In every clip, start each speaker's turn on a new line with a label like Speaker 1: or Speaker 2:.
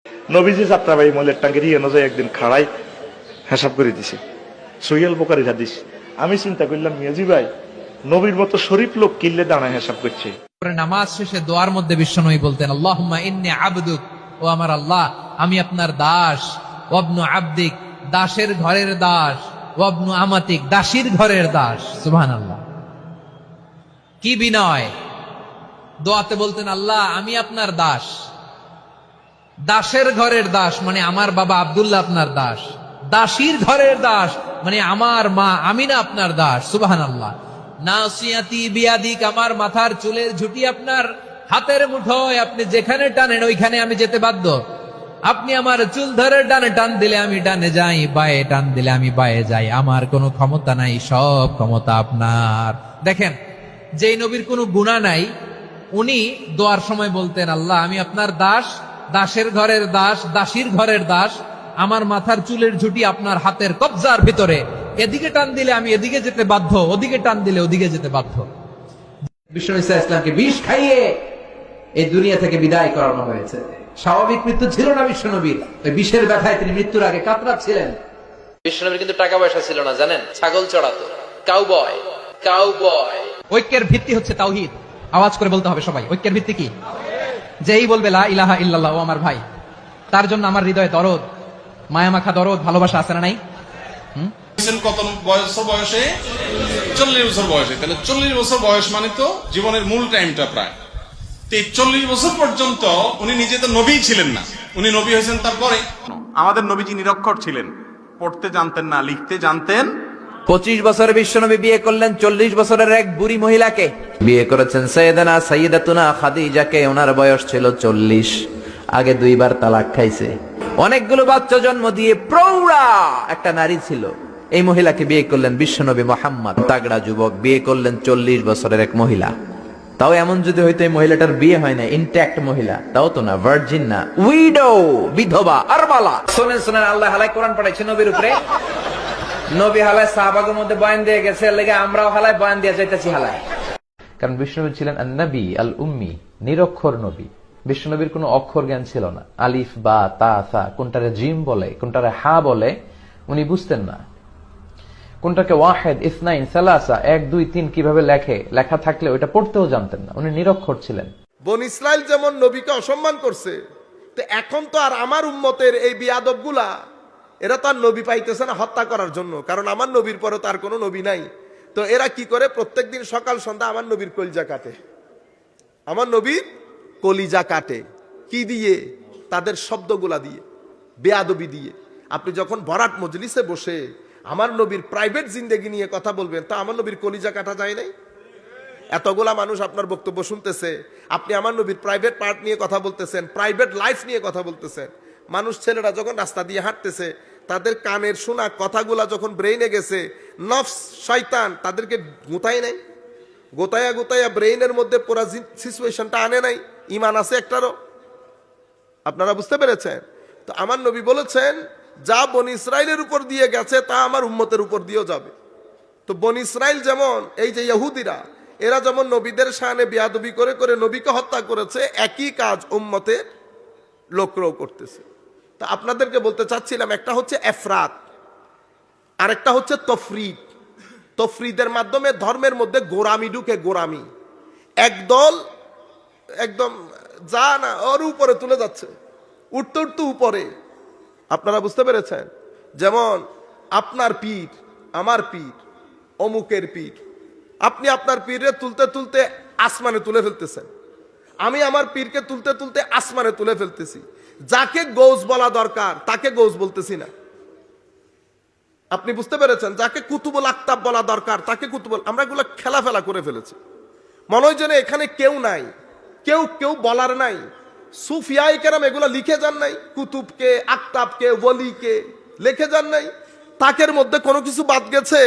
Speaker 1: নবীজি যাত্রাবাড়ি মলের টাঙ্গের অনুযায়ী একদিন খাড়াই হিসাব করে দিছে, সহিহুল বুখারীর হাদিস। আমি চিন্তা করলাম, মিয়াজি ভাই নবীর মতো শরীফ লোক কিল্লে দাঁড়ায় হিসাব করছে।
Speaker 2: নামাজ শেষে দোয়ার মধ্যে বিশ্বনবী বলতেন, আল্লাহুম্মা ইন্নী আবদুক, ও আমার আল্লাহ আমি আপনার দাস, ওয়াবনু আবদিক, দাসের ঘরের দাস, ওয়াবনু আমাতিক, দাসীর ঘরের দাস। সুবহানাল্লাহ, কি বিনয়! দোয়াতে বলতেন, আল্লাহ আমি আপনার দাস, দাসের ঘরের দাস মানে আমার বাবা আব্দুল্লাহ আপনার দাস, দাসীর ঘরের দাস মানে আমার মা আমিনা আপনার দাস। সুবহানাল্লাহ। নাসিয়াতি বিয়াদিক, আমার মাথার চুলের ঝুঁটি আপনার হাতের মুঠোয়, আপনি যেখানে টানেন ওইখানে আমি যেতে বাধ্য। আপনি আমার চুল ধরে ডানে টান দিলে আমি ডানে যাই, বায়ে টান দিলে আমি বায়ে যাই, আমার কোনো ক্ষমতা নাই, সব ক্ষমতা আপনার। দেখেন, যেই নবীর কোনো গুনাহ নাই উনি দোয়ার সময় বলতেন, আল্লাহ আমি আপনার দাস, দাসের ঘরের দাস, দাসীর ঘরের দাস, আমার মাথার চুলের ঝুঁটি আপনার হাতের কবজার ভিতরে, এদিকে টান দিলে আমি এদিকে যেতে বাধ্য, ওদিকে টান দিলে ওদিকে যেতে বাধ্য।
Speaker 3: বিষ্ণু ঈসা ইসলামকে বিষ খাইয়ে এই দুনিয়া থেকে বিদায় করানো হয়েছে। স্বাভাবিক মৃত্যু ছিল না বিশ্বনবীর, ওই বিষের ব্যথায় তিনি মৃত্যুর আগে কাতরাচ্ছিলেন।
Speaker 4: বিশ্বনবীর কিন্তু টাকা পয়সা ছিল না, জানেন? ছাগল চড়াতো, কাউবয়।
Speaker 2: ঐক্যের ভিত্তি হচ্ছে তাওহীদ। আওয়াজ করে বলতে হবে সবাই, ঐক্যের ভিত্তি কি? যেই বলবে লা ইলাহা ইল্লাল্লাহ, ও আমার ভাই, তার জন্য আমার হৃদয়ে দরদ, মায়ামাখা দরদ, ভালোবাসা আছে না নাই?
Speaker 5: কত বয়সে? 40 বছর বয়সে। তাহলে 40 বছর বয়স মানে তো জীবনের মূল টাইমটা প্রায়। তো এই 40 বছর পর্যন্ত উনি নিজে তো নবী ছিলেন না, উনি নবী হয়েছেন তারপরে।
Speaker 6: আমাদের নবীজি নিরক্ষর ছিলেন, পড়তে জানতেন না, লিখতে জানতেন।
Speaker 3: 25 বছরে বিশ্বনবী বিয়ে করলেন 40 বছরের এক বুড়ি মহিলাকে। বিয়ে করেছেন সাইয়েদানা সাইয়্যিদাতুনা খাদিজাকে, ওনার বয়স ছিল 40। আগে 2 বার তালাক খাইছে, অনেকগুলো বাচ্চা জন্ম দিয়ে প্রৌঢ়া একটা নারী ছিল। এই মহিলাকে বিয়ে করলেন বিশ্বনবী মুহাম্মদ, তাগড়া যুবক। বিয়ে করলেন 40 বছরের এক মহিলা। তাও এমন যদি হইতো এই মহিলাটার বিয়ে হয় না, ইনট্যাক্ট মহিলা, তাও তো না, ভার্জিন না, উইডো, বিধবা, আরমালা। শুনেন আল্লাহ হালাই কোরআন পড়াইছে নবীর উপরে। নবী হালায় সাহাবাগের মধ্যে বয়ান দিয়ে গেছে, লেগে আমরাও হালায় বয়ান দিয়ে যাইতেছি হালায়। কারণ বিশ্বনবী ছিলেন আন-নবী আল উম্মি, নিরক্ষর নবী। বিশ্বনবীর কোনো অক্ষর জ্ঞান ছিল না। আলিফ বা তা সা, কোনটারে জিম বলে কোনটারে হা বলে উনি বুঝতেন না। কোনটাকে ওয়াহেদ, ইসনাইন, সালাসা, 1 2 3 কিভাবে লেখা থাকলে ওইটা পড়তেও জানতেন না। উনি নিরক্ষর ছিলেন।
Speaker 7: বনি ইসরাইল যেমন নবীকে অসম্মান করছে, তো এখন তো আর আমার উম্মতের এই বিয়াদবগুলা, এরা তো আর নবী পাইতেছে না হত্যা করার জন্য, কারণ আমার নবীর পরে তার কোনো নবী নাই। তো এরা কি করে? প্রত্যেকদিন সকাল সন্ধ্যা আমার নবীর কলিজা কাটে, আমার নবীর কলিজা কাটে। কি দিয়ে? তাদের শব্দগুলা দিয়ে, বেয়াদবি দিয়ে। আপনি যখন ভরাট মজলিসে বসে আমার নবীর প্রাইভেট জিন্দেগি নিয়ে কথা বলবেন, তা আমার নবীর কলিজা কাটা যায় নাই? এতগুলা মানুষ আপনার বক্তব্য শুনতেছে, আপনি আমার নবীর প্রাইভেট পার্ট নিয়ে কথা বলতেছেন, প্রাইভেট লাইফ নিয়ে কথা বলতেছেন। মানুষ, ছেলেরা যখন রাস্তা দিয়ে হাঁটতেছে, তাদের কানের শোনা কথাগুলা যখন ব্রেইনে গেছে, নফস শয়তান তাদেরকে গোতায় নাই, গোতায়া ব্রেইনের মধ্যে পুরা সিচুয়েশনটা আনে নাই। ইমান আছে একটারও? আপনারা বুঝতে পেরেছেন? তো আমার নবী বলেছেন, যা বনি ইসরাইলের উপর দিয়ে গেছে তা আমার উম্মতের উপর দিয়েও যাবে। তো বনি ইসরাইল যেমন, এই যে ইহুদিরা, এরা যেমন নবীদের শানে বেয়াদবি করে করে নবীকে হত্যা করেছে, একই কাজ উম্মতের লোকরাও করতেছে। তা আপনাদেরকে বলতে চাচ্ছিলাম, একটা হচ্ছে এফরাত, আরেকটা হচ্ছে তফরিদ। তফরিদের মাধ্যমে ধর্মের মধ্যে গোরামি ঢুকে, গোরামি। একদল একদম যা না ওর উপরে তুলে যাচ্ছে, উঠতে উঠতে উপরে। আপনারা বুঝতে পেরেছেন? যেমন আপনার পীর, আমার পীর, অমুকের পীর। আপনি আপনার পীরে তুলতে তুলতে আসমানে তুলে ফেলতেছেন, আমি আমার পীরকে তুলতে তুলতে আসমানে তুলে ফেলতেছি। যাকে গৌস বলা দরকার তাকে গৌস বলতেছি না। আপনি বুঝতে পেরেছেন? যাকে কুতুবুল আকতাব বলা দরকার তাকে কুতুবুল, আমরা এগুলো খেলাফেলা করে ফেলেছি। মনে হয় যেন এখানে কেউ নাই, কেউ বলার নাই। সুফিয়ায়ে কেরাম এগুলো লিখে যান নাই, কুতুবকে, আকতাবকে, ওলিকে লিখে যান নাই। তাকের মধ্যে কোনো কিছু বাদ গেছে?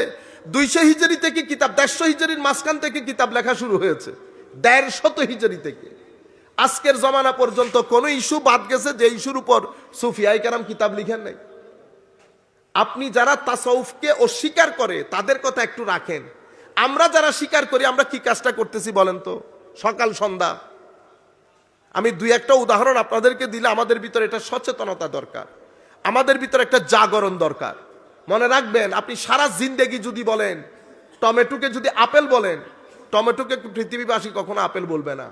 Speaker 7: 200 হিজরি থেকে কিতাব, 150 হিজরির মাঝখান থেকে কিতাব লেখা শুরু হয়েছে, 150 হিজরি থেকে আজকের জমানা পর্যন্ত কোন ইস্যু বাদ গেছে যে ইস্যুর উপর সুফিয়ায়ে কেরাম কিতাব লিখেন নাই? আপনি যারা তাসাউফকে অস্বীকার করে তাদের কথা একটু রাখেন। আমরা যারা স্বীকার করি, আমরা কি কাজটা করতেছি বলেন তো? সকাল সন্ধ্যা আমি দুই একটা উদাহরণ আপনাদেরকে দিলে আমাদের ভিতরে এটা সচেতনতা দরকার, আমাদের ভিতরে একটা জাগরণ দরকার। মনে রাখবেন, আপনি সারা জিন্দেগি যদি বলেন টমেটোকে যদি আপেল বলেন, টমেটোকে পৃথিবীবাসী কখনো আপেল বলবে না।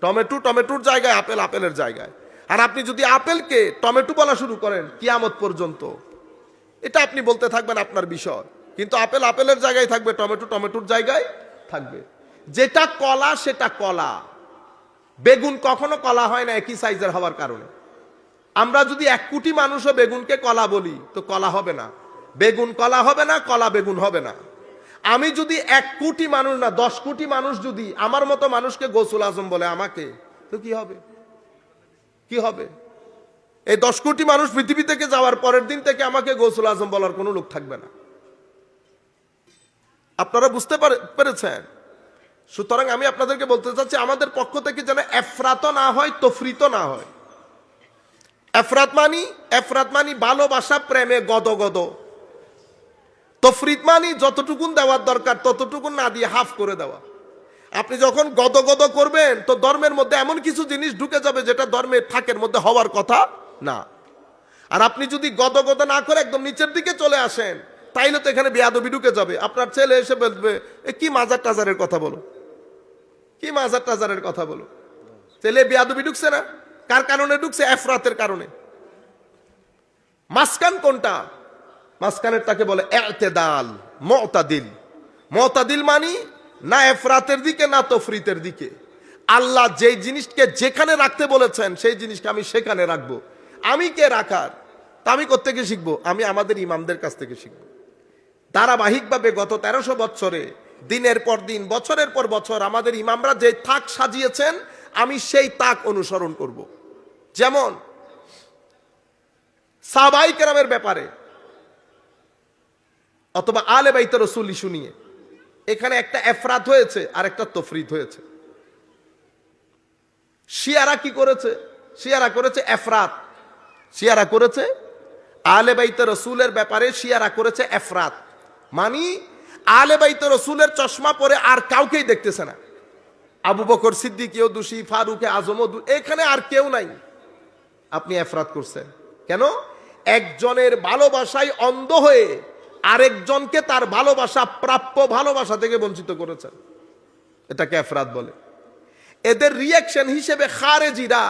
Speaker 7: টমেটো টমেটোর জায়গায়, আপেল আপেলের জায়গায়। আর আপনি যদি আপেলকে টমেটো বলা শুরু করেন কিয়ামত পর্যন্ত, এটা আপনি বলতে থাকবেন আপনার বিষয়, কিন্তু আপেল আপেলের জায়গায় থাকবে, টমেটো টমেটোর জায়গায় থাকবে। যেটা কলা সেটা কলা। বেগুন কখনো কলা হয় না একই সাইজের হওয়ার কারণে। আমরা যদি 1 কোটি মানুষও বেগুনকে কলা বলি তো কলা হবে না, বেগুন কলা হবে না, কলা বেগুন হবে না। আমি যদি 1 কোটি মানুষ না 10 কোটি মানুষ যদি আমার মতো মানুষকে গৌসুল আজম বলে আমাকে, তো কি হবে? কি হবে? এই 10 কোটি মানুষ পৃথিবী থেকে যাওয়ার পরের দিন থেকে আমাকে গৌসুল আজম বলার কোনো লোক থাকবে না। আপনারা বুঝতে পেরেছেন? সুতরাং আমি আপনাদেরকে বলতে চাচ্ছি, আমাদের পক্ষ থেকে যেন এফরাত না হয়, তফরিত না হয়। এফরাত মানি ভালোবাসা প্রেমে গদগদ, তফরিত মানি যতটুকুন দেওয়ার দরকার ততটুকুন না দিয়ে হাফ করে দেওয়া। আপনি যখন গদগদ করবেন তো ধর্মের মধ্যে এমন কিছু জিনিস ঢুকে যাবে যেটা ধর্মের থাকের মধ্যে হওয়ার কথা না। আর আপনি যদি গদগদ না করে একদম নিচের দিকে চলে আসেন, তাইলে তো এখানে বেয়াদবি ঢুকে যাবে। আপনার ছেলে এসে বলবে, কি মাজার টাজারের কথা বলো, কি মাজার টাজারের কথা বলো। ছেলে বেয়াদবি ঢুকছে না? কার কারণে ঢুকছে? এফরাতের কারণে। মাসকান কোনটা? মাসকানের তাকে বলে ইতিদাল, মুতাদিল। মুতাদিল মানি না এফরাতের দিকে না তফরিতের দিকে। আল্লাহ যেই জিনিসকে যেখানে রাখতে বলেছেন সেই জিনিসকে আমি সেখানে রাখবো। আমি কে রাখার? তা আমি কোত্থেকে শিখবো? আমি আমাদের ইমামদের কাছ থেকে শিখবো। ধারাবাহিকভাবে গত 1300 বছরে দিনের পর দিন, বছরের পর বছর আমাদের ইমামরা যে তাক সাজিয়েছেন, আমি সেই তাক অনুসরণ করব। যেমন সাহাবায়ে কেরামের ব্যাপারে অথবা আলে বাইত রাসূল ইস্যু নিয়ে এখানে একটা এফরাত হয়েছে আর একটা তফরিদ হয়েছে। শিয়ারা কি করেছে? শিয়ারা করেছে এফরাত। শিয়ারা করেছে আলে বাইত রাসূলের ব্যাপারে, শিয়ারা করেছে এফরাত। মানি আলে বাইত রাসূলের চশমা পরে আর কাউকেই দেখতেছে না। আবু বকর সিদ্দিকীও দোষী, ফারুকে আজমও, এখানে আর কেউ নাই। আপনি এফরাত করছেন কেন? একজনের ভালোবাসায় অন্ধ হয়ে আরেকজনকে তার ভালোবাসা, প্রাপ্য ভালোবাসা থেকে বঞ্চিত করেছেন। এটাকে এফরাত বলে। এদের রিয়াকশন হিসেবে খারেজিরা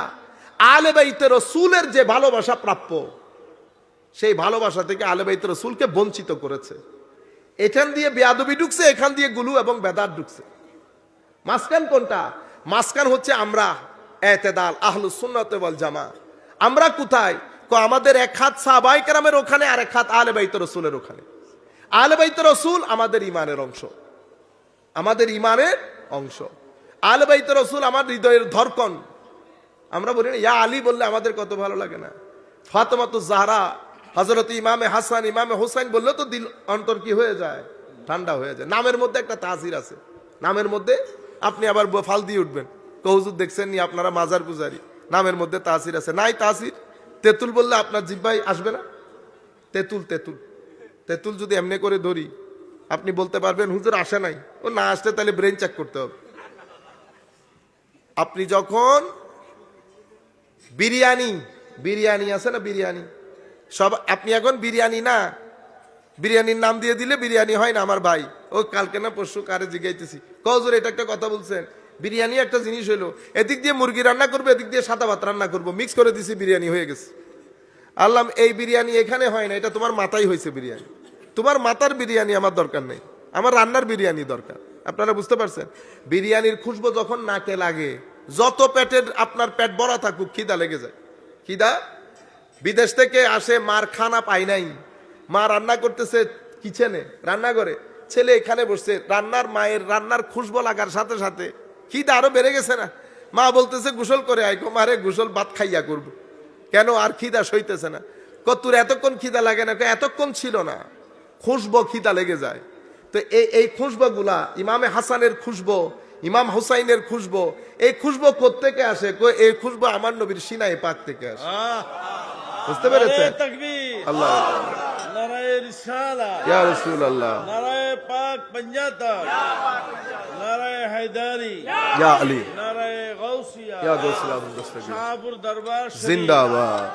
Speaker 7: আলে বাইত রাসূলের যে ভালোবাসা প্রাপ্য, সেই ভালোবাসা থেকে আলে বাইত রাসূলকে বঞ্চিত করেছে। এখান দিয়ে বেয়াদবি ঢুকছে, এখান দিয়ে গুলু এবং বেদাত ঢুকছে। মাসকান কোনটা? মাসকান হচ্ছে আমরা ইতিদাল, আহলুস সুন্নাত ওয়াল জামা। আমরা কোথায়? আমাদের এক হাত সাহাবায়ে কেরামের ওখানে আর এক হাত আলে বাইত রাসূলের ওখানে। আলে বাইত রাসূল আমাদের ইমানের অংশ, আমাদের ইমানের অংশ। আলে বাইত রাসূল আমার হৃদয়ের ধড়কন। আমরা বলি না ইয়া আলী বললে আমাদের কত ভালো লাগে না? ফাতেমাতুজ জাহরা, হযরত ইমামে হাসান, ইমামে হোসেন বললে তো দিল অন্তর কি হয়ে যায়? ঠান্ডা হয়ে যায়। নামের মধ্যে একটা তাসির আছে। নামের মধ্যে আপনি আবার ফাল দিয়ে উঠবেন, হুজুর দেখছেন নি আপনারা মাজার পূজারি, নামের মধ্যে তাসির আছে। নাই তাসির? তেতুল বললে আপনার জিহ্বায় আসবে না? তেতুল, তেতুল, তেতুল যদি এমনি করে ধরি আপনি বলতে পারবেন হুজুর আসে নাই। ও না আসতে তাহলে ব্রেন চেক করতে হবে। আপনি যখন বিরিয়ানি, বিরিয়ানি আছে না, বিরিয়ানি সব, আপনি এখন বিরিয়ানি না, বিরিয়ানির নাম দিয়ে দিলে বিরিয়ানি হয় না। আমার ভাই ও কালকে না পরশু কারে জিগাইতেছি, হুজুর এটা একটা কথা বলছেন, বিরিয়ানি একটা জিনিস হইলো, এদিক দিয়ে মুরগি রান্না করবো, এদিক দিয়ে সাদা ভাত রান্না করবো, মিক্স করে দিছি, বিরিয়ানি হয়ে গেছে। আল্লাহ, এই বিরিয়ানি এখানে হয় না, এটা তোমার মাথায় হয়েছে বিরিয়ানি। তোমার মাথার বিরিয়ানি আমার দরকার নেই, আমার রান্নার বিরিয়ানি দরকার। আপনারা বুঝতে পারছেন? বিরিয়ানির খুশবু যখন নাকে লাগে, যত পেটের আপনার পেট ভরা থাকুক, খিদা লেগে যায়। খিদা বিদেশ থেকে আসে, মার খানা পাই নাই, মা রান্না করতেছে কিচেনে, রান্না করে, ছেলে এখানে বসছে, রান্নার মায়ের রান্নার খুশবু লাগার সাথে সাথে খিদা আরো বেড়ে গেছে না? মা বলতেছে গোসল করে আইকো, মারে গোসল ভাত খাইয়া করবো। কেন? আর খিদা সইতেছে না। তোর এতক্ষণ খিদা লাগে না? এতক্ষণ ছিল না, খুশবু খিদা লেগে যায়। তো এই খুশবু গুলা, ইমামে হাসানের খুশবু, ইমাম হুসাইনের খুশবু, এই খুশবু কোত্থেকে আসে? এই খুশবু আমার নবীর সিনাই পাক থেকে আসে। বুঝতে পেরেছেন? আল্লাহ,
Speaker 8: নারায়ে রিসালাত,
Speaker 7: ইয়া রাসূলুল্লাহ,
Speaker 8: নারায়ে পাক পঞ্জাতক, নারায়ে হায়দারি,
Speaker 7: ইয়া আলী,
Speaker 8: নারায়ে গাউস গাউসিয়া
Speaker 7: ইয়া গাউসিয়া আজম দস্তগীর
Speaker 8: শাহপুর দরবার শরীফ,
Speaker 7: জিন্দাবাদ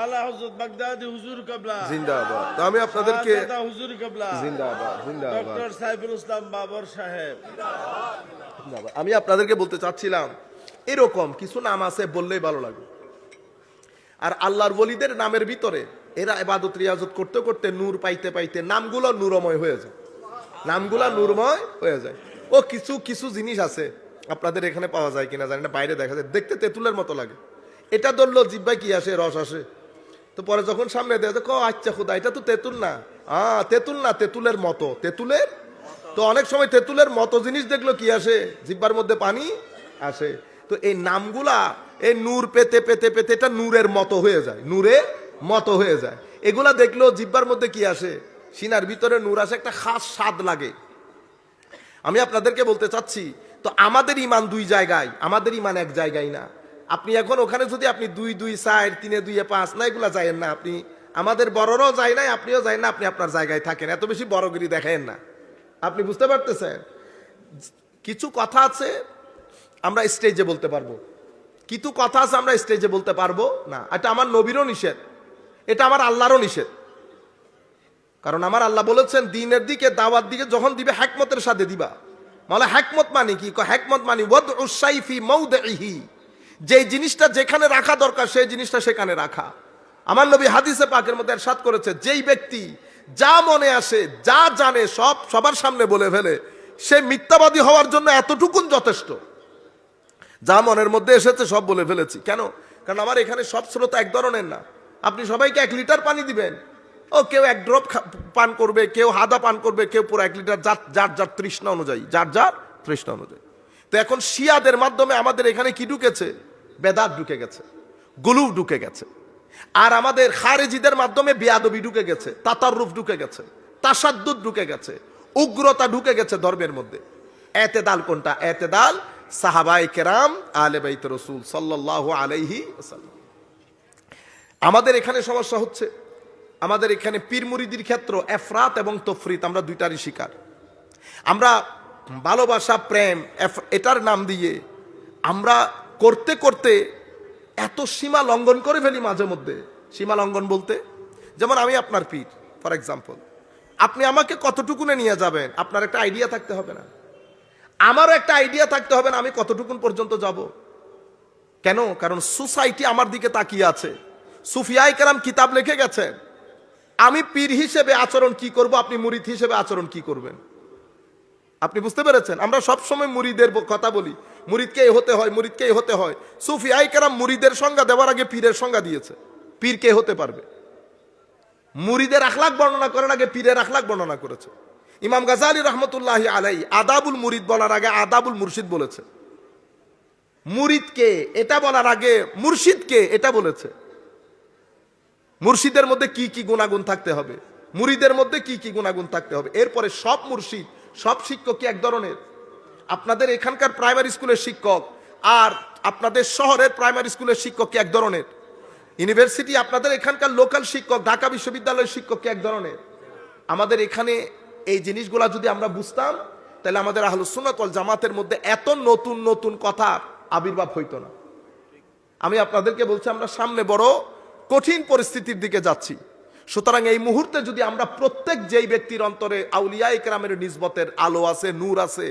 Speaker 8: আলা হযরত বাগদাদি হুজুর কিবলা
Speaker 7: জিন্দাবাদ। তো আমি আপনাদেরকে
Speaker 8: শাহজাদা হুজুর কিবলা,
Speaker 7: জিন্দাবাদ জিন্দাবাদ
Speaker 8: ডক্টর সাইফুল ইসলাম বাবর সাহেব।
Speaker 7: জিন্দাবাদ। আমি আপনাদেরকে বলতে চাচ্ছিলাম এরকম কিছু নাম আছে বললেই ভালো লাগে। আর আল্লাহর ওলিদের নামের ভিতরে এরা ইবাদত রিয়াজত করতে করতে নূর পাইতে পাইতে নামগুলো নূরময় হয়ে যায়, নামগুলো নূরময় হয়ে যায়। ও কিছু কিছু জিনিস আছে আপনাদের এখানে পাওয়া যায় কিনা জানি না, বাইরে দেখা যায়, দেখতে তেঁতুলের মতো লাগে। এটা ধরলো জিব্বায় কি আসে, রস আসে। তো পরে যখন সামনে দেয় তো আচ্ছা খুদা এটা তো তেঁতুল না, তেঁতুল না, তেঁতুলের মতো, তেঁতুলের। তো অনেক সময় তেঁতুলের মতো জিনিস দেখলো কি আসে, জিব্বার মধ্যে পানি আসে। তো এই নামগুলা এই নূর পেতে পেতে পেতে এটা নূরের মতো হয়ে যায়, নূরের মতো হয়ে যায়। এগুলা দেখলো জিব্বার মধ্যে কি আসে, সিনার ভিতরে নূর আসে, একটা খাস স্বাদ লাগে। আমি আপনাদেরকে বলতে চাচ্ছি তো আমাদের ইমান দুই জায়গায়, আমাদের ইমান এক জায়গায় না। আপনি এখন ওখানে যদি আপনি 2 2 4 3 2 5 না এগুলা যাইয়েন না, আপনি আমাদের বড়রাও যায় নাই, আপনিও যায় না, আপনি আপনার জায়গায় থাকেন, এত বেশি বড়গিরি দেখেন না। আপনি বুঝতে পারতেছেন? কিছু কথা আছে আমরা স্টেজে বলতে পারবো, কিছু কথা আছে আমরা স্টেজে বলতে পারবো না। এটা আমার নবীরও নিষেধ, এটা আমার আল্লাহরও নিষেধ। কারণ আমার আল্লাহ বলেছেন দ্বীনের দিকে দাওয়াত দিকে যখন দিবে হিকমতের সাথে দিবা। মানে হিকমত মানে কি? হিকমত মানে ওয়াদউ শাইফি মাওদিহি, যে জিনিসটা যেখানে রাখা দরকার সেই জিনিসটা সেখানে রাখা। আমার নবী হাদিসে পাকের মধ্যে ইরশাদ করেছে যেই ব্যক্তি যা মনে আসে যা জানে সব সবার সামনে বলে ফেলে, সে মিথ্যাবাদী হওয়ার জন্য এতটুকুন যথেষ্ট। যা মনের মধ্যে এসেছে সব বলে ফেলেছি। কেন? কারণ আমার এখানে সব শ্রোতা এক ধরনের না। আপনি সবাইকে 1 লিটার পানি দিবেন, ও কেউ 1 ড্রপ পান করবে, কেউ হাদা পান করবে, কেউ পুরো 1 লিটার, যার যার তৃষ্ণা অনুযায়ী, যার যার তৃষ্ণা অনুযায়ী। তো এখন শিয়াদের মাধ্যমে আমাদের এখানে কি ঢুকেছে? বেদাত ঢুকে গেছে, গুলুফ ঢুকে গেছে। আর আমাদের খারেজিদের মাধ্যমে বিয়াদবি ঢুকে গেছে, তাতাররুফ ঢুকে গেছে, তাসাদ্দুদ ঢুকে গেছে, উগ্রতা ঢুকে গেছে ধর্মের মধ্যে। এতেদাল কোনটা? এতেদাল সাহাবায়ে কেরাম আলে বাইত রাসূল সাল্লাল্লাহু আলাইহি ওয়াসাল্লাম। আমাদের এখানে সমস্যা হচ্ছে, আমাদের এখানে পীর মুরিদির ক্ষেত্র এফরাত এবং তফরিত, আমরা দুইটারই শিকার। আমরা ভালোবাসা, প্রেম, এটার নাম দিয়ে আমরা করতে করতে এত সীমা লঙ্ঘন করে ফেলি মাঝে মধ্যে। সীমা লঙ্ঘন বলতে, যেমন আমি আপনার পীর ফর এক্সাম্পল, আপনি আমাকে কতটুকুনে নিয়ে যাবেন আপনার একটা আইডিয়া থাকতে হবে না? আমারও একটা আইডিয়া থাকতে হবে না আমি কতটুকুন পর্যন্ত যাব? কেন? কারণ সোসাইটি আমার দিকে তাকিয়ে আছে। সুফিয়ায়ে কেরাম কিতাব লিখে গেছেন আমি পীর হিসেবে আচরণ কি করব, আপনি মুরিদ হিসেবে আচরণ কি করবেন। আপনি বুঝতে পেরেছেন? আমরা সব সময় মুরিদের কথা বলি, মুরিদকেই হতে হয়, মুরিদকেই হতে হয়। সুফিয়ায়ে কেরাম মুরিদের সংজ্ঞা দেওয়ার আগে পীরের সংজ্ঞা দিয়েছে। পীর কে হতে পারবে? মুরিদের আখলাক বর্ণনা করার আগে পীরের আখলাক বর্ণনা করেছে। ইমাম গাজালি রহমতুল্লাহি আলাইহি আদাবুল মুরিদ বলার আগে আদাবুল মুর্শিদ বলেছে। মুরিদকে এটা বলার আগে মুর্শিদকে এটা বলেছে। মুর্শিদের মধ্যে কি কি গুণাগুণ থাকতে হবে, মুরিদের মধ্যে কি কি গুণাগুণ থাকতে হবে। এরপরে সব মুর্শিদ, সব শিক্ষক কি এক ধরনের? আপনাদের এখানকার প্রাইমারি স্কুলের শিক্ষক আর আপনাদের শহরের প্রাইমারি স্কুলের শিক্ষক কি এক ধরনের? ইউনিভার্সিটি আপনাদের এখানকার লোকাল শিক্ষক, ঢাকা বিশ্ববিদ্যালয়ের শিক্ষক কি এক ধরনের? আমাদের এখানে এই জিনিসগুলা যদি আমরা বুঝতাম তাহলে আমাদের আহলুস সুন্নাত ওয়াল জামাতের মধ্যে এত নতুন নতুন কথা আবির্ভাব হইতো না। আমি আপনাদেরকে বলছি আমরা সামনে বড় কঠিন পরিস্থিতির দিকে যাচ্ছি। সুতরাং এই মুহূর্তে যদি আমরা প্রত্যেক যেই ব্যক্তির অন্তরে আউলিয়ায়ে কেরামের নিসবতের আলো আছে, নূর আছে,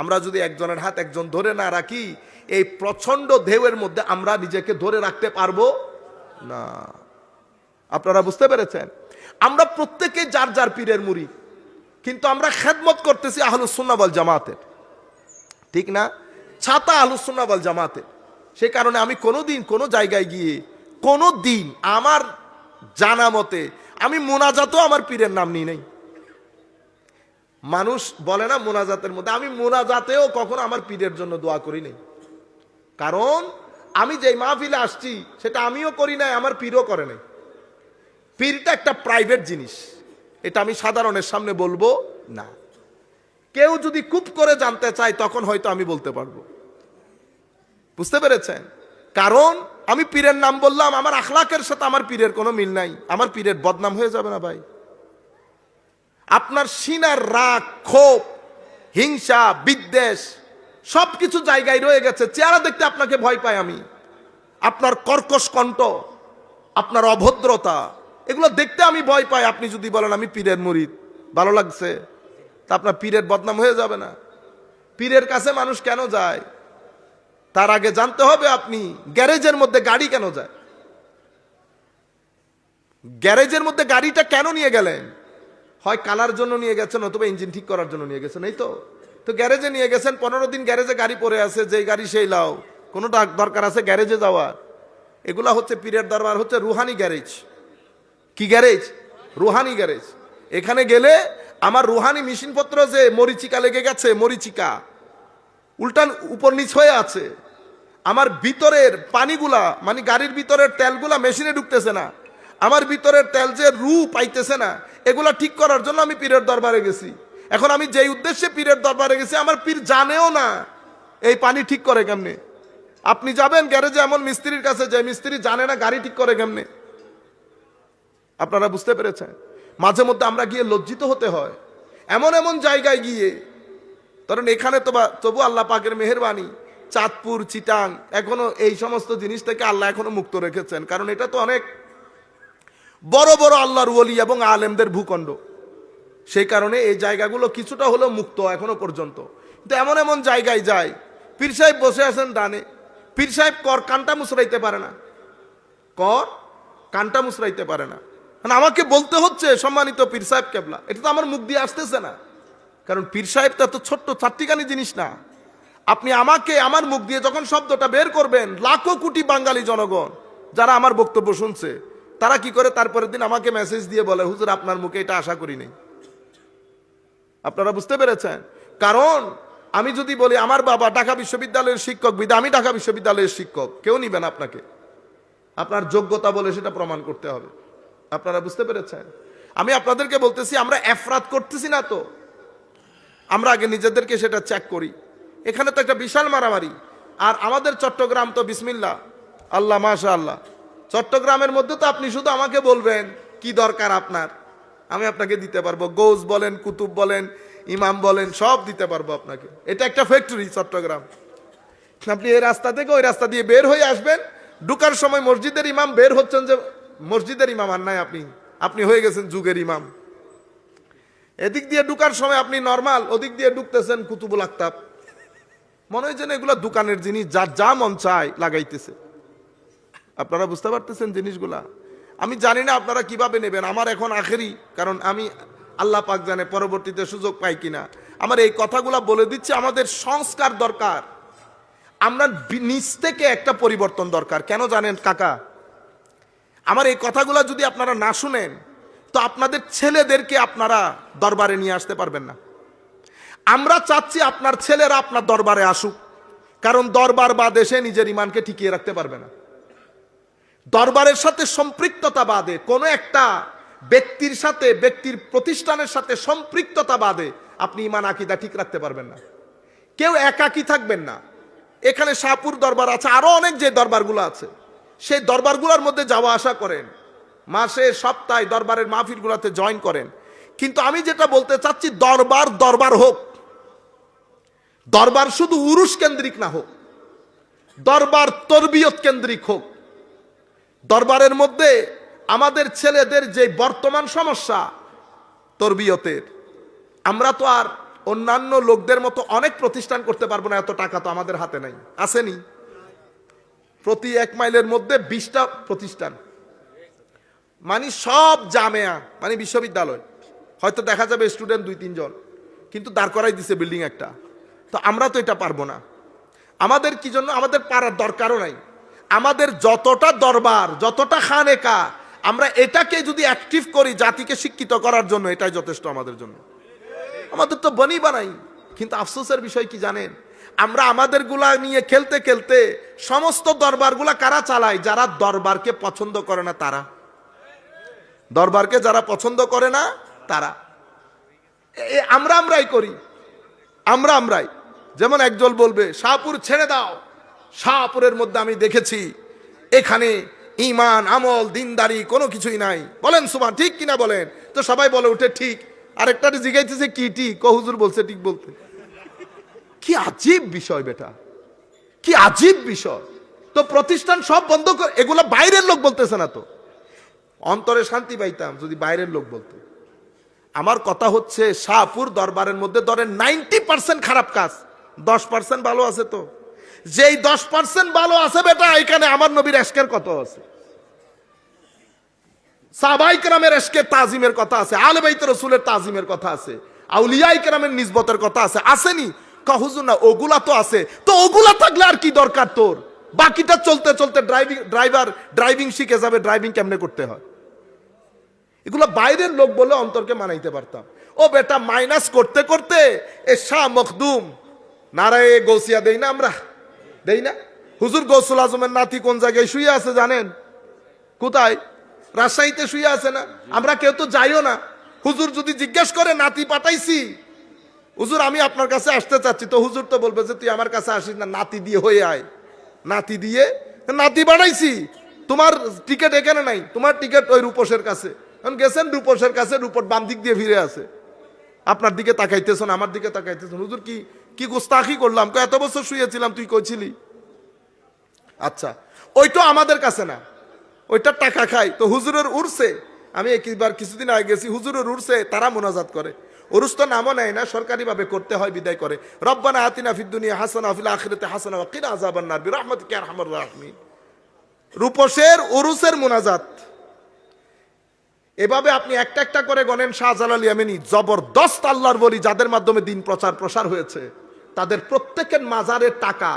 Speaker 7: আমরা যদি একজনের হাত একজন ধরে না রাখি, এই প্রচন্ড ঢেউয়ের মধ্যে আমরা নিজেকে ধরে রাখতে পারবো না। আপনারা বুঝতে পেরেছেন? আমরা প্রত্যেকে যার যার পীরের মুরিদ, কিন্তু আমরা খেদমত করতেছি আহলুস সুন্নাহ ওয়াল জামাতের, ঠিক না? ছাতা আহলুস সুন্নাহ ওয়াল জামাতের। সেই কারণে আমি কোনোদিন কোনো জায়গায় গিয়ে কোনো দিন আমার জানা মতে আমি মোনাজাতও আমার পীরের নাম নিই নাই। মানুষ বলে না মোনাজাতের মধ্যে, আমি মোনাজাতেও কখনো আমার পীরের জন্য দোয়া করি নাই। কারণ আমি যেই মাহফিলে আসছি সেটা আমিও করি নাই, আমার পীরও করে নাই। পীরটা একটা প্রাইভেট জিনিস, এটা আমি সাধারণের সামনে বলবো না। কেউ যদি খুব করে জানতে চায় তখন হয়তো আমি বলতে পারবো। বুঝতে পেরেছেন? কারণ আমি পীরের নাম বললাম, আমার আখলাকের সাথে আমার পীরের কোনো মিল নাই, আমার পীরের বদনাম হয়ে যাবে না ভাই? আপনার সিনার রাগ, ক্ষোভ, হিংসা, বিদ্বেষ সবকিছু জায়গায় রয়ে গেছে, চেহারা দেখতে আপনাকে ভয় পাই আমি। আপনার কর্কশ কণ্ঠ, আপনার অভদ্রতা, এগুলো দেখতে আমি ভয় পাই। আপনি যদি বলেন আমি পীরের মুরিদ, ভালো লাগছে, তা আপনার পীরের বদনাম হয়ে যাবে না? পীরের কাছে মানুষ কেন যায়? তার আগে জানতে হবে আপনি গ্যারেজের মধ্যে গাড়ি কেন যায়। গ্যারেজের মধ্যে গাড়িটা কেন নিয়ে গেলেন? হয় কালার জন্য নিয়ে গেছেন, অথবা ইঞ্জিন ঠিক করার জন্য নিয়ে গেছেন, এই তো। তো গ্যারেজে নিয়ে গেছেন, 15 দিন গ্যারেজে গাড়ি পড়ে আছে, যেই গাড়ি সেই লাও, কোনো দরকার আছে গ্যারেজে যাওয়ার? এগুলা হচ্ছে পীরের দরবার, হচ্ছে রুহানি গ্যারেজ। কি গ্যারেজ? Rouhani garage. এখানে গেলে আমার রুহানি মেশিনপত্র যে মরিচিকা লেগে গেছে, মরিচিকা উল্টান উপর নিচ হয়ে আছে, আমার ভিতরের পানিগুলা মানে গাড়ির ভিতরের তেলগুলা মেশিনে ঢুকতেছে না, আমার ভিতরের তেল যে রু পাইতেছে না, এগুলা ঠিক করার জন্য আমি পীরের দরবারে গেছি। এখন আমি যেই উদ্দেশ্যে পীরের দরবারে গেছি, আমার পীর জানেও না এই পানি ঠিক করে কেমনে। আপনি যাবেন গ্যারেজে এমন মিস্ত্রির কাছে, যে মিস্ত্রি জানে না গাড়ি ঠিক করে কেমনে। আপনারা বুঝতে পেরেছেন? মাঝে মধ্যে আমরা গিয়ে লজ্জিত হতে হয় এমন এমন জায়গায় গিয়ে। ধরেন এখানে তবু আল্লাহ পাকের মেহেরবানি, চাঁদপুর, চিটাং, এখনো এই সমস্ত জিনিস থেকে আল্লাহ এখনো মুক্ত রেখেছেন, কারণ এটা তো অনেক বড় বড় আল্লাহর ওলি এবং আলেমদের ভূখণ্ড। সেই কারণে এই জায়গাগুলো কিছুটা হলেও মুক্ত এখনো পর্যন্ত। কিন্তু এমন এমন জায়গায় যায়, পীর সাহেব বসে আছেন ডানে, পীর সাহেব কানটা মুসরাইতে পারে না, কানটা মুসরাইতে পারে না। মানে আমাকে বলতে হচ্ছে সম্মানিত পীর সাহেব কেবলা, এটা তো আমার মুখ দিয়ে আসতেছে না, কারণ পীর সাহেব তো এত ছোট্ট চারটিখানি জিনিস না। আপনি আমাকে আমার মুখ দিয়ে যখন শব্দটা বের করবেন, লাখো কোটি বাঙালি জনগণ যারা আমার বক্তব্য শুনছে, তারা কি করে তারপরের দিন আমাকে মেসেজ দিয়ে বলে, হুজুর আপনার মুখে এটা আশা করি নাই। আপনারা বুঝতে পেরেছেন? কারণ আমি যদি বলি আমার বাবা ঢাকা বিশ্ববিদ্যালয়ের শিক্ষক, বিধায় আমি ঢাকা বিশ্ববিদ্যালয়ের শিক্ষক, কেউ নিবেন আপনাকে, আপনার যোগ্যতা বলে সেটা প্রমাণ করতে হবে। আপনারা বুঝতে পেরেছেন? আমি আপনাদেরকে বলতেছি, আমরা এফরাত করতেছি না তো, আমরা আগে নিজেদেরকে সেটা চেক করি। এখানে তো একটা বিশাল মারামারি, আর আমাদের চট্টগ্রাম তো বিসমিল্লাহ, আল্লাহ মাশা আল্লাহ। চট্টগ্রামের মধ্যে তো আপনি শুধু আমাকে বলবেন কি দরকার আপনার, আমি আপনাকে দিতে পারবো। গৌস বলেন, কুতুব বলেন, ইমাম বলেন, সব দিতে পারবো আপনাকে। এটা একটা ফ্যাক্টরি চট্টগ্রাম। আপনি এই রাস্তা থেকে ওই রাস্তা দিয়ে বের হয়ে আসবেন, ঢুকার সময় মসজিদের ইমাম বের হচ্ছেন যে মসজিদের ইমাম আর নাই, আপনি হয়ে গেছেন যুগের ইমাম। এদিক দিয়ে ঢুকার সময় আপনি নরমাল, ওদিক দিয়ে ঢুকতেছেন কুতুবুল আক্তাব। মনে হয় যেন এগুলা দোকানের জিনিস, যার যা মন চায় লাগাইতেছে। আপনারা বুঝতে পারতেছেন জিনিসগুলা? আমি জানি না আপনারা কিভাবে নেবেন। আমার এখন আখেরি, কারণ আমি আল্লাহ পাক জানে পরবর্তীতে সুযোগ পাই কিনা। আমার এই কথাগুলা বলে দিচ্ছে, আমাদের সংস্কার দরকার, আমরা নিচ থেকে একটা পরিবর্তন দরকার। কেন জানেন কাকা? আমার এই কথাগুলা যদি আপনারা না শুনেন, তো আপনাদের ছেলেদেরকে আপনারা দরবারে নিয়ে আসতে পারবেন না। আমরা চাচ্ছি আপনার ছেলেরা আপনার দরবারে আসুক, কারণ দরবার বাদে সে নিজের ইমানকে টিকিয়ে রাখতে পারবে না। দরবারের সাথে সম্পৃক্ততা বাদে, কোনো একটা ব্যক্তির সাথে, ব্যক্তির প্রতিষ্ঠানের সাথে সম্পৃক্ততা বাদে আপনি ইমান আকীদা ঠিক রাখতে পারবেন না। কেউ একাকী থাকবেন না। এখানে শাহপুর দরবার আছে, আরো অনেক যে দরবারগুলো আছে, সেই দরবারগুলোর মধ্যে যাওয়া আসা করেন, মাসে সপ্তাহে দরবারের মাহফিলগুলোতে জয়েন করেন। কিন্তু আমি যেটা বলতে চাচ্ছি, দরবার দরবার হোক, দরবার শুধু উরুস কেন্দ্রিক না হোক, দরবার তরবিয়ত কেন্দ্রিক হোক। দরবারের মধ্যে আমাদের ছেলেদের যে বর্তমান সমস্যা তরবিয়তের, আমরা তো আর অন্যান্য লোকদের মতো অনেক প্রতিষ্ঠান করতে পারবো না, এত টাকা তো আমাদের হাতে নাই। আসেনি? প্রতি 1 মাইলের মধ্যে 20টা প্রতিষ্ঠান, মানে সব জামেয়া, মানে বিশ্ববিদ্যালয়। হয়তো দেখা যাবে স্টুডেন্ট 2-3 জন, কিন্তু দাঁড় করাই দিছে বিল্ডিং একটা। তো আমরা তো এটা পারবো না। আমাদের কি জন্য? আমাদের পারার দরকারও নাই। আমাদের যতটা দরবার, যতটা খানেকা, আমরা এটাকে যদি অ্যাক্টিভ করি জাতিকে শিক্ষিত করার জন্য, এটাই যথেষ্ট আমাদের জন্য। আমাদের তো বনি বানাই। কিন্তু আফসোসের বিষয় কি জানেন? আমরা আমাদের গুলা নিয়ে খেলতে খেলতে সমস্ত দরবারগুলা কারা চালায়? যারা দরবারকে পছন্দ করে না তারা। দরবারকে যারা পছন্দ করে না তারা। আমরাই করি, আমরাই। যেমন একজন বলবে শাহপুর ছেড়ে দাও, শাহপুরের মধ্যে আমি দেখেছি এখানে ঈমান, আমল, দিনদারি কোনো কিছুই নাই। বলেন সুবহান, ঠিক কিনা বলেন? তো সবাই বলে উঠে ঠিক। আরেকটা জিজ্ঞাইতেছে কি ঠিক? হুজুর বলছে ঠিক বলতে। কি আজীব বিষয় বেটা, কি আজীব বিষয়। তো প্রতিষ্ঠান সব বন্ধ করে, এগুলা বাইরের লোক বলতেছে না তো, অন্তরে শান্তি পাইতাম যদি বাইরের লোক বলতো। আমার কথা হচ্ছে শাহপুর দরবারের মধ্যে ধরেন 90% খারাপ কাজ, 10% ভালো আছে। তো যেই 10% ভালো আছে বেটা, এখানে আমার নবীর এশকের কত আছে, সাহাবায়ে কেরামের এশকের তাজিমের কথা আছে, আলে বাইত রাসূলের তাজিমের কথা আছে, আউলিয়ায়ে কেরামের নিসবতের কথা আছে, আসেনি? হুজুর না, ওগুলা তো আছে। তো ওগুলা থাকলে আর কি দরকার তোর? বাকিটা চলতে চলতে ড্রাইভিং শিখে যাবে, ড্রাইভিং কেমনে করতে হয়। এগুলো বাইরের লোক বলে অন্তরকে মানাইতে পারতাম। ও বেটা, মাইনাস করতে করতে এ শাহ মখদুম নারায়ে গৌসিয়া দেই না আমরা, দেই না? হুজুর গৌসুল আজমের নাতি কোন জায়গায় শুয়ে আছে জানেন? কোথায়? রাজশাহীতে শুয়ে আছে না? আমরা কেউ তো যাইও না। হুজুর যদি জিজ্ঞেস করে নাতি পাঠাইছি, হুজুর আমি আপনার কাছে আসতে চাচ্ছি, তো হুজুর তো বলবে যে তুই আমার কাছে আসিস না, নাতি দিয়ে হয়ে আয়। নাতি দিয়ে, নাতি বাড়াইছি, তোমার টিকিট এখানে নাই, তোমার টিকিট ওই রূপসের কাছে। গেছেন রূপসের কাছে, রূপট বাম দিক দিয়ে ফিরে আছে, আপনার দিকে তাকাইতেছেন, আমার দিকে তাকাইতেছেন। হুজুর কি কি গোস্তাখি করলাম? এত বছর শুয়েছিলাম, তুই কইছিলি। আচ্ছা, ওইটা আমাদের কাছে না, ওইটা টাকা খাই। তো হুজুরের উর্সে, আমি একবার কিছুদিন আগে গেছি, হুজুরের উর্সে তারা মোনাজাত করে। উরুস তো নামও নেয় না, সরকারি ভাবে করতে হয়, বিদায় করে রব্বানা আতিনা ফিদ দুনিয়া হাসানা ওয়া ফিল আখিরাতি হাসানা ওয়া কিনা আযাবান নার বিরহমাতিকা ইয়া আরহামার রাহিমিন। রূপসের উরুসের মোনাজাত। এভাবে আপনি একটা একটা করে গনেন। শাহজালাল ইয়ামানি জবরদস্ত আল্লাহর ওলি, যাদের মাধ্যমে দিন প্রসার হয়েছে, তাদের প্রত্যেকের মাজারের টাকা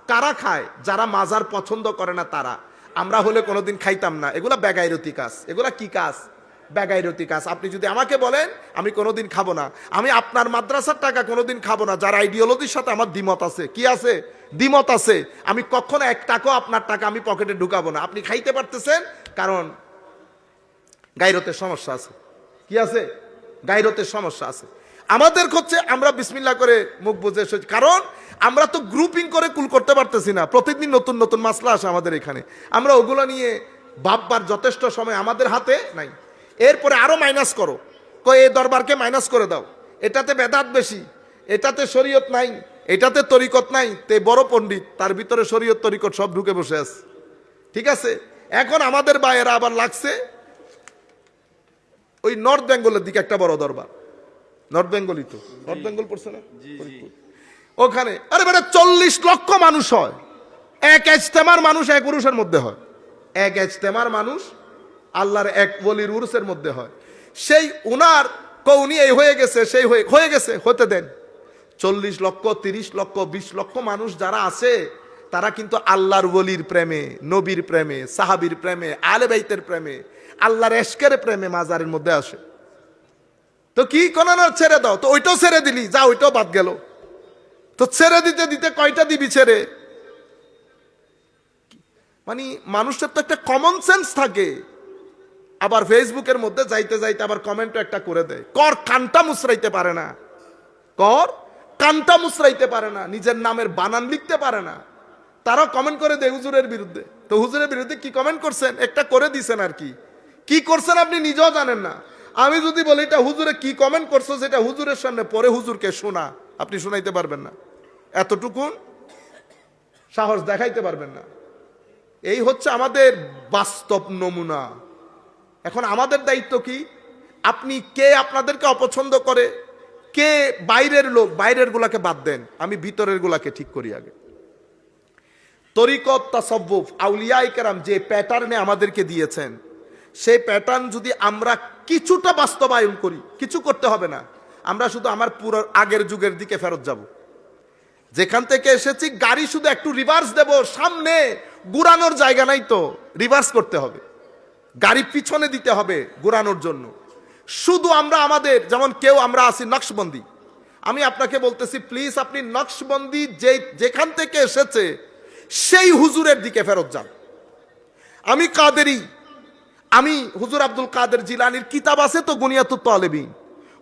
Speaker 7: কারা খায়? যারা মাজার পছন্দ করে না তারা। আমরা হলে কোনোদিন খাইতাম না। এগুলা বেগাইরতি কাজ। এগুলা কি কাজ? বেগাইরতি কাজ। আপনি যদি আমাকে বলেন, আমি কোনোদিন খাবো না, আমি আপনার মাদ্রাসার টাকা কোনোদিন খাবো না, যার আইডিওলজির সাথে আমার দ্বিমত আছে। কি আছে? দ্বিমত আছে। আমি কখনো এক টাকাও আপনার টাকা আমি পকেটে ঢুকাবো না। আপনি খাইতে পারতেছেন, কারণ গায়রতের সমস্যা আছে। কি আছে? গায়রতের সমস্যা আছে। আমাদের হচ্ছে আমরা বিসমিল্লাহ করে মুখ বুঝে, কারণ আমরা তো গ্রুপিং করে কুল করতে পারতেছি না। প্রতিদিন নতুন নতুন মাসলা আসে আমাদের এখানে, আমরা ওগুলো নিয়ে ভাববার যথেষ্ট সময় আমাদের হাতে নাই। এরপরে আরো মাইনাস করো, এই দরবারকে মাইনাস করে দাও, এটাতে বেদাত বেশি, এটাতে শরীয়ত নাই, এটাতে তরিকত নাই। তে বড় পণ্ডিত, তার ভিতরে শরীয়ত তরিকত সব ঢুকে বসে আছে। ঠিক আছে, এখন আমাদের ভাইয়েরা আবার লাগছে ওই নর্থ বেঙ্গলের দিকে একটা বড় দরবার, নর্থ বেঙ্গলই তো, নর্থ বেঙ্গল পড়ছে না ওখানে। আরে বেটা 40 লক্ষ মানুষ হয়, এক ইজতেমার মানুষ এক উরুসের মধ্যে হয়, এক ইজতেমার মানুষ আল্লাহর এক ওলির উরুসের মধ্যে হয়। সেই উনার কৌনি এই হয়ে গেছে, সেই হয়ে গেছে, হতে দেন। 40 লক্ষ 30 লক্ষ 20 লক্ষ মানুষ যারা আছে, তারা কিন্তু আল্লাহর ওলির প্রেমে, নবীর প্রেমে, সাহাবীর প্রেমে, আলে বাইতের প্রেমে, আল্লাহর এশকের প্রেমে মাজারের মধ্যে আসে। তো কি কোন ছেড়ে দাও, তো ওইটাও ছেড়ে দিলি, যা ওইটাও বাদ গেল। তো ছেড়ে দিতে দিতে কয়টা দিবি ছেড়ে? মানে মানুষের তো একটা কমন সেন্স থাকে। আবার ফেসবুকের মধ্যে যাইতে যাইতে আবার কমেন্টও একটা করে দেয়, কর কানটা মুসরাইতে পারে না, কর কানটা মুসরাইতে পারে না, নিজের নামের বানান লিখতে পারে না, তারা কমেন্ট করে দেয় হুজুরের বিরুদ্ধে। তো হুজুরের বিরুদ্ধে কি কমেন্ট করছেন? একটা করে দিছেন আর কি। কি করছেন আপনি নিজেও জানেন না। আমি যদি বলি এটা হুজুরে কি কমেন্ট করছো, সেটা হুজুরের সামনে পরে হুজুরকে শোনা, আপনি শোনাইতে পারবেন না, এতটুকুন সাহস দেখাইতে পারবেন না। এই হচ্ছে আমাদের বাস্তব নমুনা। এখন আমাদের দায়িত্ব কি? আপনি কে আপনাদেরকে অপছন্দ করে, কে বাইরের লোক, বাইরের গুলাকে বাদ দেন, আমি ভিতরের গুলাকে ঠিক করি আগে। তরিকত, তাসাব্বুফ, আউলিয়ায়ে কেরাম যে প্যাটার্নে আমাদেরকে দিয়েছেন, সেই প্যাটার্ন যদি আমরা কিছুটা বাস্তবায়ন করি, কিছু করতে হবে না, আমরা শুধু আমার পুরো আগের যুগের দিকে ফেরত যাব। যেখান থেকে এসেছি গাড়ি শুধু একটু রিভার্স দেব, সামনে ঘুরানোর জায়গা নাই তো রিভার্স করতে হবে, গাড়ি পিছনে দিতে হবে ঘুরানোর জন্য। শুধু আমরা আমাদের, যেমন কেউ আমরা আছি নকশবন্দি, আমি আপনাকে বলতেছি প্লিজ আপনি নকশবন্দি যেখান থেকে এসেছে সেই হুজুরের দিকে ফেরত যান। আমি কাদেরি, আমি হুজুর আব্দুল কাদের জিলানির কিতাব আছে তো গুনিয়াতুত তালেবিন,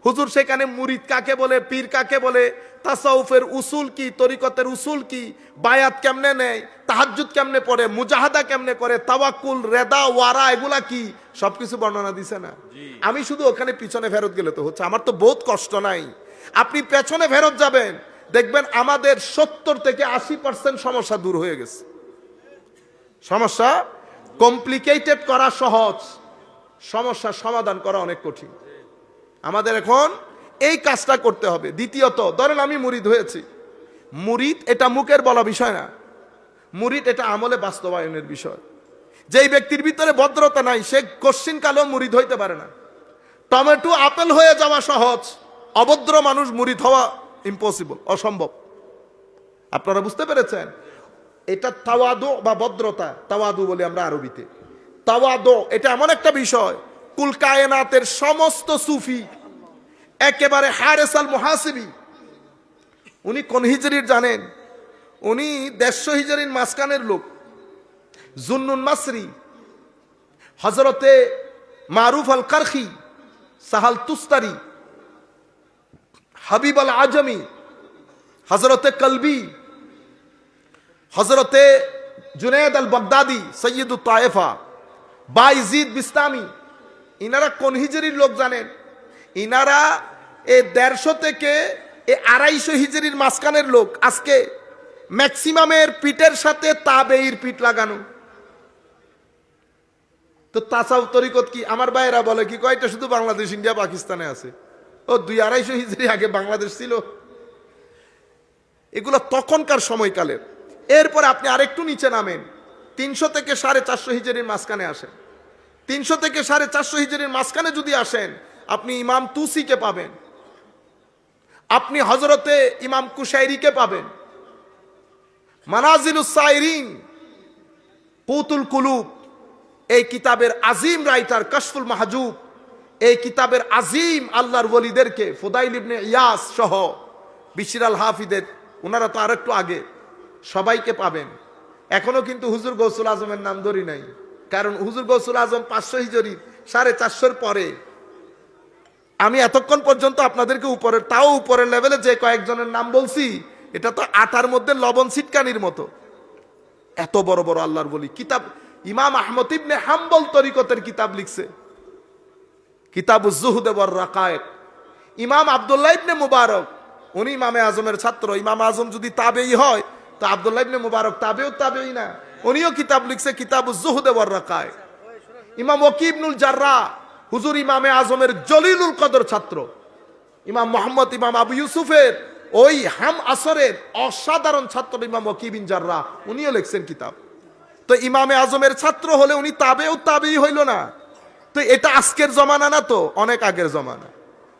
Speaker 7: হুজুর সেখানে মুরিদ কাকে বলে, পীর কাকে বলে, তাসাউফের উসুল কি, তরিকতের উসুল কি, বায়াত কেমনে নেয়, তাহাজ্জুদ কেমনে পড়ে, মুজাহাদা কেমনে করে, তাওয়াক্কুল, রেদা, ওয়ারা, এগুলা কি, সবকিছু বর্ণনা দিছে না। আমি শুধু ওখানে পিছনে ফেরত গেলে তো হচ্ছে, আমার তো বহুত কষ্ট নাই। আপনি পেছনে ফেরত যাবেন, দেখবেন আমাদের 70 থেকে 80% সমস্যা দূর হয়ে গেছে। সমস্যা কমপ্লিকেটেড করা সহজ, সমস্যার সমাধান করা অনেক কঠিন। আমাদের এখন এই কাজটা করতে হবে। দ্বিতীয়ত, ধরেন আমি মুরিদ হয়েছি, মুরিদ এটা মুখের বলা বিষয় না, মুরিদ এটা আমলে বাস্তবায়নের বিষয়। যেই ব্যক্তির ভিতরে ভদ্রতা নাই সে কোশ্চিন কালেও মুরিদ হইতে পারে না। টমেটো আপেল হয়ে যাওয়া সহজ, অভদ্র মানুষ মুরিদ হওয়া ইম্পসিবল, অসম্ভব। আপনারা বুঝতে পেরেছেন? এটা তাওয়াদু বা ভদ্রতা, তাওয়াদু বলি আমরা আরবিতে। তাওয়াদু এটা এমন একটা বিষয়, কুল কায়নাতের সমস্ত সুফি, একেবারে হারেস আল মুহাসিবি, উনি কোন হিজরির জানেন? উনি 150 হিজরির মাঝখানের লোক। জুন্নুন মাসরি, হজরতে মারুফ আল কারখি, সাহাল তুস্তারি, হাবিব আল আজমি, হজরতে কলবি, হজরতে জুনেদ আল বাগদাদি, সৈয়দ তায়েফা, বাইজিদ বিস্তামি, ইনারা কোন হিজরির লোক জানেন? ইনারা 150 থেকে 250 হিজরির মাঝখানের লোক। আজকে ম্যাক্সিমামের পিঠের সাথে তাবেঈর পিঠ লাগানো। তো তাসাউফ তরিকত কি? আমার ভাইয়েরা বলে কি, কয়টা শুধু বাংলাদেশ, ইন্ডিয়া, পাকিস্তানে আছে। ও 200-250 হিজরি আগে বাংলাদেশ ছিল। এগুলো তখনকার সময়কালের। এরপর আপনি আরেকটু নিচে নামেন, 300 থেকে 450 হিজরির মাঝখানে আসেন। 300 থেকে 450 হিজরির মাঝখানে যদি আসেন, আপনি ইমাম তুসিকে পাবেন, আপনি হজরতে ইমাম কুশাইরিকে পাবেন, মানাজিলুস সাইরিন, কুতুল কুলুব, এই কিতাবের আজিম রাইটার কাশফুল মাহজুব, এই কিতাবের আজিম আল্লাহর ওলিদেরকে, ফুদাইল ইবনে ইয়াস সহ বিশির আল হাফিদের, ওনারা তো আরেকটু আগে, সবাইকে পাবেন। এখনো কিন্তু হুজুর গৌসুল আজমের নাম ধরি নাই, কারণ হুজুর গৌসুল আজম 500 হিজরি 450 পরে। আমি এতক্ষণ পর্যন্ত আপনাদেরকে উপরের, তাও উপরের লেভেলে যে কয়েকজনের নাম বলছি, এটা তো আটার মধ্যে লবণ ছিটকানির মতো। এত বড় বড় আল্লাহর ওলি। কিতাব ইমাম আহমদ ইবনে হাম্বল তরিকতের কিতাব লিখছে, কিতাবুজ জুহুদ ওয়ার রাকায়েক। ইমাম আব্দুল্লাহ ইবনে মুবারক, উনি ইমামে আজমের ছাত্র। ইমাম আজম যদি তাবেঈ হয় তো আব্দুল্লাহ ইবনে মুবারক তাবেঈ না, উনিও কিতাব লিখছে, কিতাবুজ জুহুদ ওয়ার রাকায়েক। ইমাম ওয়াকি ইবনুল জাররাহ, হুজুর ইমামে আজমের জলিলুল কদর ছাত্র। ইমাম মুহাম্মদ ইমাম আবু ইউসুফের ওই হাম আসরের অসাধারণ ছাত্র ইমাম ওয়াকি বিন জাররাহ, উনিও লিখছেন কিতাব। তো ইমামে আজমের ছাত্র হলে উনি তাবেঈ হইল না? তো এটা আজকের জমানা না, তো অনেক আগের জমানা।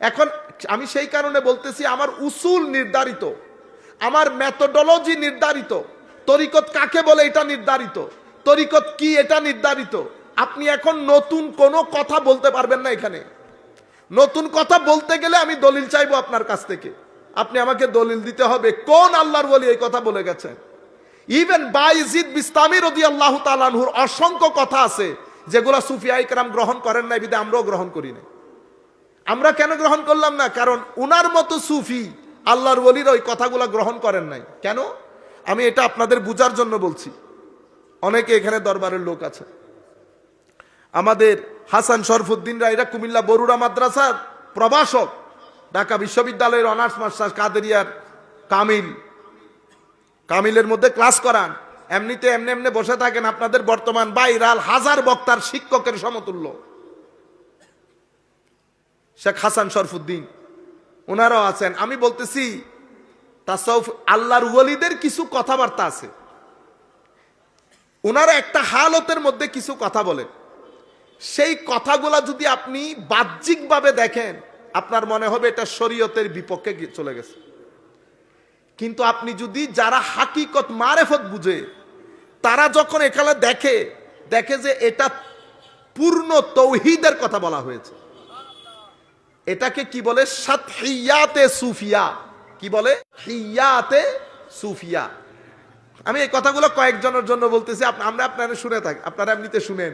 Speaker 7: এখন আমি সেই কারণে বলতেছি, আমার উসুল নির্ধারিত, আমার মেথোডোলজি নির্ধারিত, তরিকত কাকে বলে এটা নির্ধারিত, তরিকত কি এটা নির্ধারিত। আপনি এখন নতুন কোনো কথা বলতে পারবেন না। এখানে নতুন কথা বলতে গেলে আমি দলিল চাইবো আপনার কাছ থেকে, আপনি আমাকে দলিল দিতে হবে কোন আল্লাহর ওলি এই কথা বলে গেছেন। ইভেন বাইজিদ বিস্তামি রাদিয়াল্লাহু তাআলা আনহুর অসংখ্য কথা আছে যেগুলা সুফিয়া ইকরাম গ্রহণ করেন নাই, বিদে আমরাও গ্রহণ করি না। আমরা কেন গ্রহণ করলাম না? কারণ উনার মতো সুফি আল্লাহর ওলির ওই কথাগুলা গ্রহণ করেন নাই। কেন? আমি এটা আপনাদের বুঝার জন্য বলছি। অনেকে এখানে দরবারের লোক আছে, আমাদের হাসান শরফুদ্দিনরা, এরা কুমিল্লা বরুড়া মাদ্রাসার প্রভাষক, ঢাকা বিশ্ববিদ্যালয়ের অনার্স মাস্টার্স, কাদেরিয়ার কামিলের মধ্যে ক্লাস করান। এমনিতে এমনি বসে থাকেন, আপনাদের বর্তমান ভাইরাল হাজার বক্তার শিক্ষকের সমতুল্য শেখ হাসান শরফুদ্দিন, ওনারাও আছেন। আমি বলতেছি তাসাউফ আল্লাহর ওলিদের কিছু কথাবার্তা আছে, ওনারা একটা হালতের মধ্যে কিছু কথা বলে, সেই কথাগুলা যদি আপনি বাহ্যিকভাবে দেখেন আপনার মনে হবে এটা শরীয়তের বিপক্ষে চলে গেছে। কিন্তু আপনি যদি যারা হাকিকত মারেফত বুঝে, তারা যখন এখানে দেখে যে এটা পূর্ণ তৌহিদের কথা বলা হয়েছে, এটাকে কি বলে? সাতহিয়াতে সুফিয়া। কি বলে? হিয়াতে সুফিয়া। আমি এই কথাগুলো কয়েকজনের জন্য বলতেছি, আমরা আপনারা শুনে থাকি, আপনারা এমনিতে শুনেন।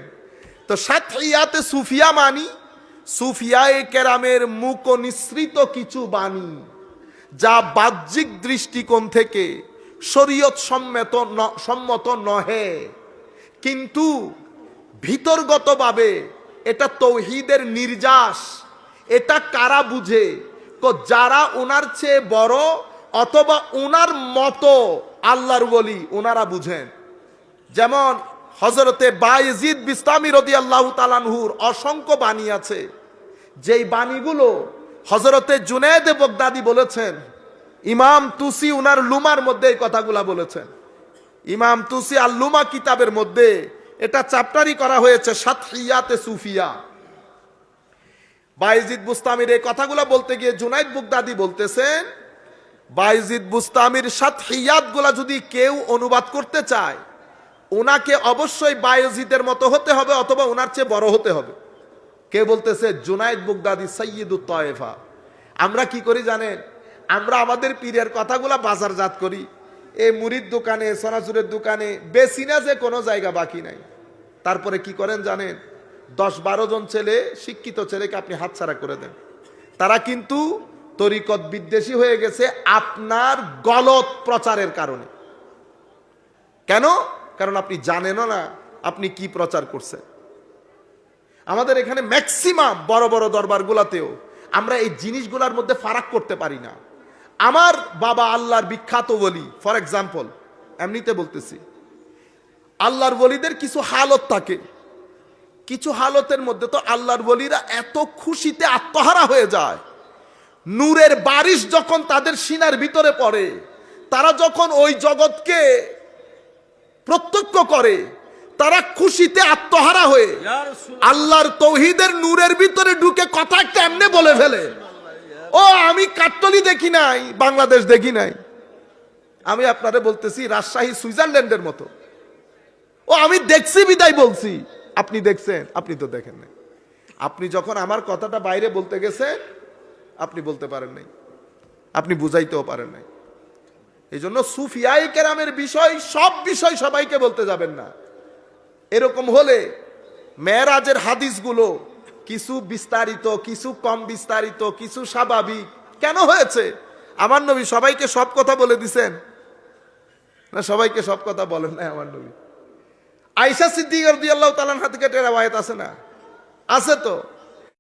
Speaker 7: তো সাতহিয়াতে সুফিয়া মানি সুফিয়ায়ে কেরামের মুখ নিঃসৃত কিছু বাণী, যা বাহ্যিক দৃষ্টিকোণ থেকে শরীয়ত সম্মত নহে, কিন্তু ভিতরগতভাবে এটা তৌহিদের নির্যাস। এটা কারা বুঝে? যারা ওনার চেয়ে বড়, অথবা উনার মতো আল্লাহর ওলি উনারা বুঝেন। যেমন হযরতে বায়েজিদ বিস্তামি রাদিয়াল্লাহু তাআলা আনহুর অসংখ্য বাণী আছে, যেই বাণীগুলো হযরতে জুনায়েদ বাগদাদি বলেছেন। ইমাম তুসি উনার লুমার মধ্যে এই কথাগুলা বলেছেন। ইমাম তুসি আল লুমা কিতাবের মধ্যে এটা চ্যাপ্টারই করা হয়েছে, সাতহিয়াতে সুফিয়া। বায়েজিদ বুস্তামির এই কথাগুলা বলতে গিয়ে জুনায়েদ বাগদাদি বলতেছেন, বায়েজিদ বুস্তামির সাতহিয়াত গুলা যদি কেউ অনুবাদ করতে চায়, ওনাকে অবশ্যই বায়েজিদের মতো হতে হবে অথবা ওনার চেয়ে বড় হতে হবে। কে বলতেছে? জুনায়েদ বাগদাদি সাইয়্যিদুত তায়েফা। আমরা কি করি জানেন? আমরা আমাদের পীরের কথাগুলা বাজারজাত করি, এই মুরিদ দোকানে, সনাচুরের দোকানে, বেশি না যে কোনো জায়গা বাকি নাই। তারপরে কি করেন জানেন? 10-12 জন ছেলে, শিক্ষিত ছেলেকে আপনি হাতছাড়া করে দেন। তারা কিন্তু তরিকত বিদ্বেষী হয়ে গেছে আপনার গলত প্রচারের কারণে। কেন? কারণ আপনি জানেনও না আপনি কি প্রচার করছেন। আমাদের এখানে ম্যাক্সিমাম বড় বড় দরবারগুলাতেও আমরা এই জিনিসগুলোর মধ্যে ফারাক করতে পারি না। আমার বাবা আল্লাহর বিখ্যাত ওলি, ফর এক্সাম্পল, এমনিতে বলতেছি, আল্লাহর ওলিদের কিছু হালত থাকে, কিছু হালতের মধ্যে তো আল্লাহর ওলিরা এত খুশিতে আত্মহারা হয়ে যায়, নূরের বারিশ যখন তাদের সিনার ভিতরে পড়ে, তারা যখন ওই জগৎকে প্রত্যক্ষ করে, তারা খুশিতে আত্মহারা হয়ে আল্লাহর তৌহিদের নূরের ভিতরে ঢুকে কথা একটা এমনি বলে ফেলে, ও আমি কাট্টলি দেখি নাই, বাংলাদেশ দেখি নাই। আমি আপনারে বলতেছি রাজশাহী সুইজারল্যান্ডের মতো। ও আমি দেখছি বিদায় বলছি। আপনি দেখছেন? আপনি তো দেখেন নাই। আপনি যখন আমার কথাটা বাইরে বলতে গেছেন, আপনি বলতে পারেন নাই, আপনি বুঝাইতেও পারেন নাই। এই জন্য সুফিয়ায়ে কেরামের বিষয়, সব বিষয় সবাইকে বলতে যাবেন না। এরকম হলে মেরাজের হাদিসগুলো কিছু বিস্তারিত, কিছু কম বিস্তারিত, কিছু স্বাভাবিক কেন হয়েছে? আমার নবী সবাইকে সব কথা বলে দিছেন না? সবাইকে সব কথা বলেন না আমার নবী। আয়েশা সিদ্দিকা রাদিয়াল্লাহু তাআলা থেকে একটা রিওয়ায়াত আছে না? আছে তো।